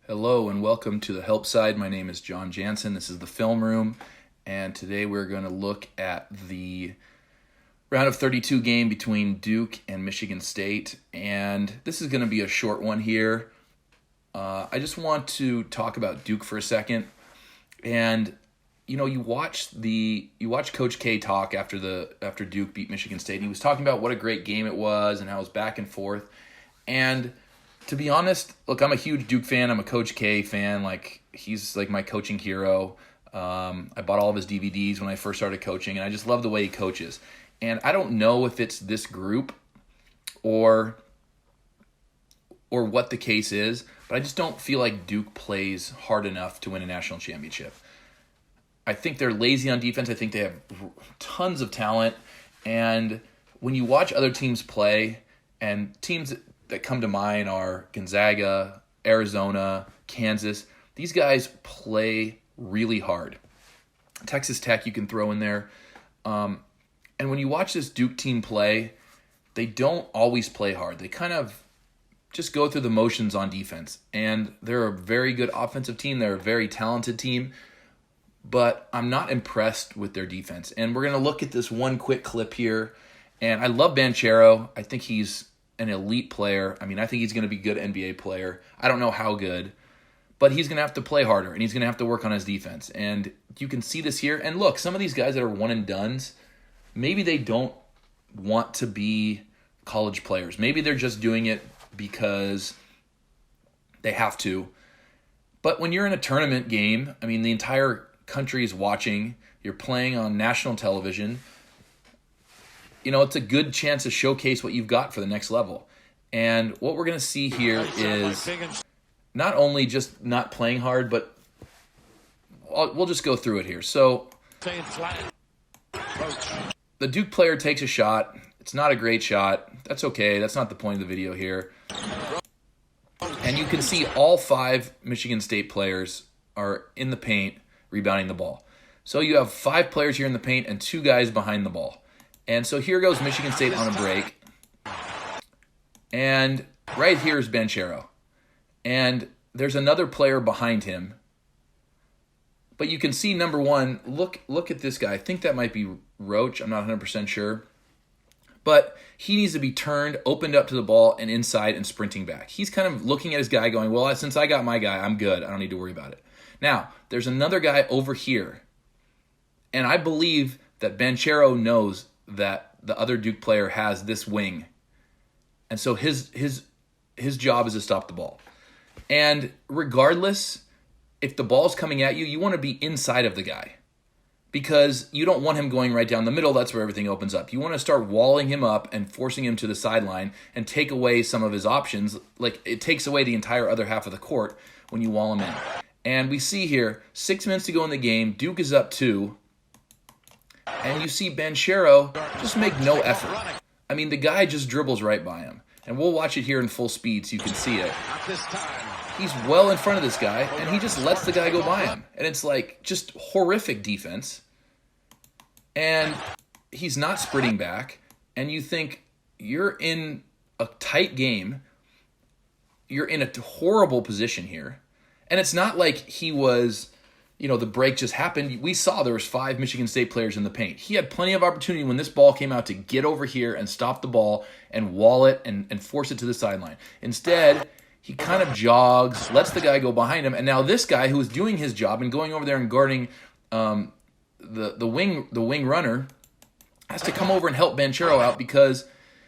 Hello and welcome to the Help Side. My name is John Jansen. This is the Film Room, and today we're going to look at the round of 32 game between Duke and Michigan State, and this is going to be a short one here. I just want to talk about Duke for a second, and you watch Coach K talk after Duke beat Michigan State. And he was talking about what a great game it was and how it was back and forth, and to be honest, look, I'm a huge Duke fan. I'm a Coach K fan. He's like my coaching hero. I bought all of his DVDs when I first started coaching, and I just love the way he coaches. And I don't know if it's this group or what the case is, but I just don't feel like Duke plays hard enough to win a national championship. I think they're lazy on defense. I think they have tons of talent. And when you watch other teams play, and teams that come to mind are Gonzaga, Arizona, Kansas. These guys play really hard. Texas Tech you can throw in there. And when you watch this Duke team play, they don't always play hard. They kind of just go through the motions on defense. And they're a very good offensive team. They're a very talented team. But I'm not impressed with their defense. And we're going to look at this one quick clip here. And I love Banchero. I think he's an elite player. I think he's going to be a good NBA player. I don't know how good, but he's going to have to play harder, and he's going to have to work on his defense. And you can see this here. And look, some of these guys that are one and dones, maybe they don't want to be college players. Maybe they're just doing it because they have to. But when you're in a tournament game, the entire country is watching. You're playing on national television. It's a good chance to showcase what you've got for the next level. And what we're going to see here is not only just not playing hard, but we'll just go through it here. So the Duke player takes a shot. It's not a great shot. That's okay. That's not the point of the video here. And you can see all 5 Michigan State players are in the paint rebounding the ball. So you have 5 players here in the paint and 2 guys behind the ball. And so here goes Michigan State on a break. And right here is Banchero. And there's another player behind him. But you can see, number one, look at this guy. I think that might be Roach. I'm not 100% sure. But he needs to be turned, opened up to the ball, and inside and sprinting back. He's kind of looking at his guy going, well, since I got my guy, I'm good. I don't need to worry about it. Now, there's another guy over here. And I believe that Banchero knows that the other Duke player has this wing. And so his job is to stop the ball. And regardless, if the ball's coming at you, you want to be inside of the guy. Because you don't want him going right down the middle. That's where everything opens up. You want to start walling him up and forcing him to the sideline and take away some of his options. Like, it takes away the entire other half of the court when you wall him in. And we see here, 6 minutes to go in the game. Duke is up 2. And you see Banchero just make no effort. The guy just dribbles right by him. And we'll watch it here in full speed so you can see it. He's well in front of this guy, and he just lets the guy go by him. And it's like just horrific defense. And he's not sprinting back. And you think, you're in a tight game. You're in a horrible position here. And it's not like he was, the break just happened. We saw there was 5 Michigan State players in the paint. He had plenty of opportunity when this ball came out to get over here and stop the ball and wall it and force it to the sideline. Instead, he kind of jogs, lets the guy go behind him, and now this guy who is doing his job and going over there and guarding the wing runner has to come over and help Banchero out because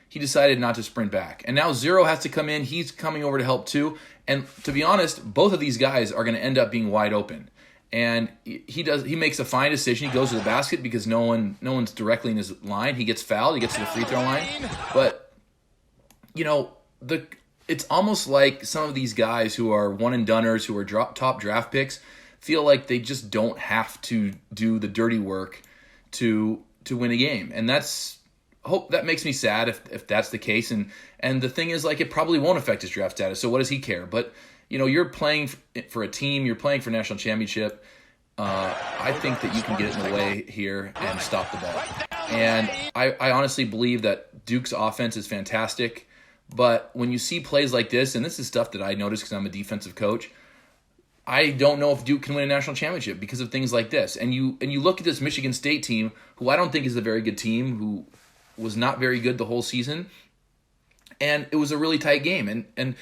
he decided not to sprint back. And now Zero has to come in. He's coming over to help too. And to be honest, both of these guys are going to end up being wide open. And he makes a fine decision. He goes to the basket because no one's directly in his line. He gets fouled. He gets to the free throw line. But it's almost like some of these guys who are one and doneers, who are top draft picks, feel like they just don't have to do the dirty work to win a game. And that makes me sad if that's the case. And the thing is, it probably won't affect his draft status. So what does he care? But you're playing for a team. You're playing for national championship. I think that you can get it in the way here and stop the ball. And I honestly believe that Duke's offense is fantastic. But when you see plays like this, and this is stuff that I notice because I'm a defensive coach, I don't know if Duke can win a national championship because of things like this. And you look at this Michigan State team, who I don't think is a very good team, who was not very good the whole season, and it was a really tight game. And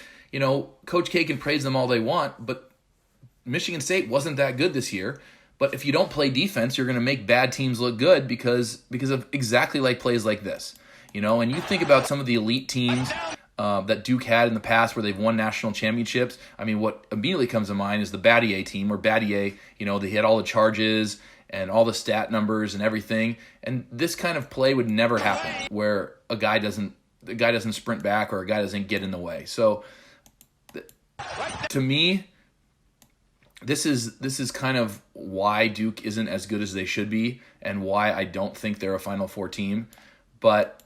Coach K can praise them all they want, but Michigan State wasn't that good this year. But if you don't play defense, you're going to make bad teams look good because of exactly like plays like this. And you think about some of the elite teams that Duke had in the past where they've won national championships. I mean, what immediately comes to mind is the Battier team, where Battier, they had all the charges and all the stat numbers and everything. And this kind of play would never happen, where the guy doesn't sprint back or a guy doesn't get in the way. So to me, this is kind of why Duke isn't as good as they should be, and why I don't think they're a Final Four team. But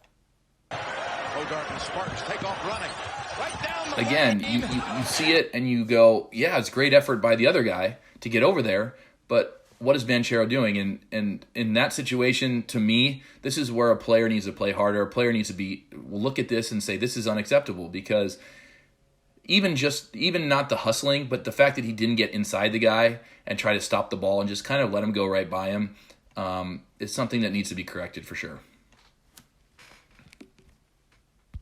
again, you see it and you go, yeah, it's great effort by the other guy to get over there, but what is Banchero doing? And in that situation, to me, this is where a player needs to play harder. A player needs to look at this and say, this is unacceptable, because even not the hustling, but the fact that he didn't get inside the guy and try to stop the ball and just kind of let him go right by him is something that needs to be corrected for sure.